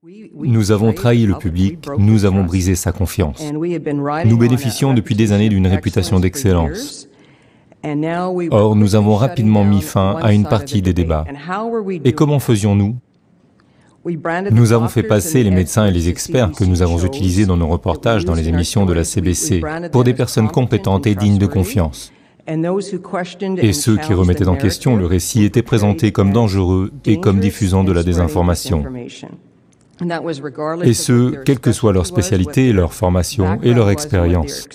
Nous avons trahi le public, nous avons brisé sa confiance. Nous bénéficions depuis des années d'une réputation d'excellence. Or, nous avons rapidement mis fin à une partie des débats. Et comment faisions-nous? Nous avons fait passer les médecins et les experts que nous avons utilisés dans nos reportages dans les émissions de la CBC pour des personnes compétentes et dignes de confiance. Et ceux qui remettaient en question le récit étaient présentés comme dangereux et comme diffusant de la désinformation. Et ce, quelle que soit leur spécialité, leur formation et leur expérience.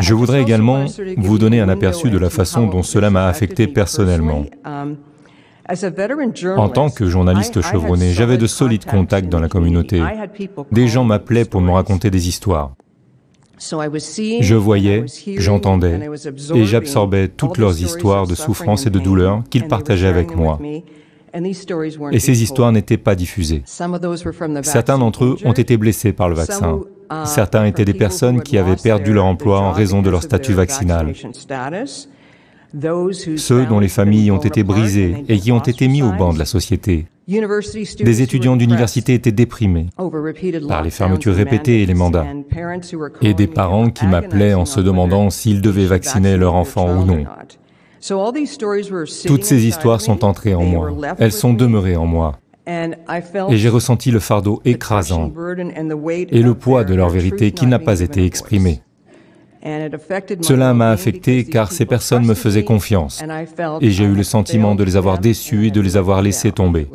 Je voudrais également vous donner un aperçu de la façon dont cela m'a affecté personnellement. En tant que journaliste chevronné, j'avais de solides contacts dans la communauté. Des gens m'appelaient pour me raconter des histoires. Je voyais, j'entendais et j'absorbais toutes leurs histoires de souffrance et de douleur qu'ils partageaient avec moi. Et ces histoires n'étaient pas diffusées. Certains d'entre eux ont été blessés par le vaccin. Certains étaient des personnes qui avaient perdu leur emploi en raison de leur statut vaccinal. Ceux dont les familles ont été brisées et qui ont été mis au banc de la société. Des étudiants d'université étaient déprimés par les fermetures répétées et les mandats. Et des parents qui m'appelaient en se demandant s'ils devaient vacciner leur enfant ou non. Toutes ces histoires sont entrées en moi, elles sont demeurées en moi. Et j'ai ressenti le fardeau écrasant et le poids de leur vérité qui n'a pas été exprimé. Cela m'a affecté car ces personnes me faisaient confiance et j'ai eu le sentiment de les avoir déçus et de les avoir laissés tomber.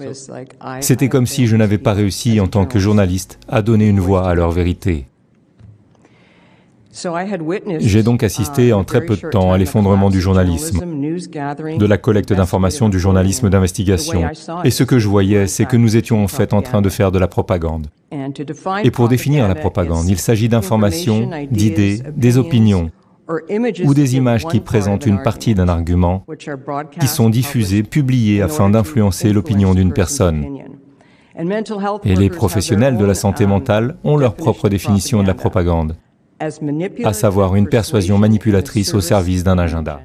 C'était comme si je n'avais pas réussi en tant que journaliste à donner une voix à leur vérité. J'ai donc assisté en très peu de temps à l'effondrement du journalisme, de la collecte d'informations du journalisme d'investigation. Et ce que je voyais, c'est que nous étions en fait en train de faire de la propagande. Et pour définir la propagande, il s'agit d'informations, d'idées, des opinions, ou des images qui présentent une partie d'un argument, qui sont diffusées, publiées afin d'influencer l'opinion d'une personne. Et les professionnels de la santé mentale ont leur propre définition de la propagande, à savoir une persuasion manipulatrice au service d'un agenda.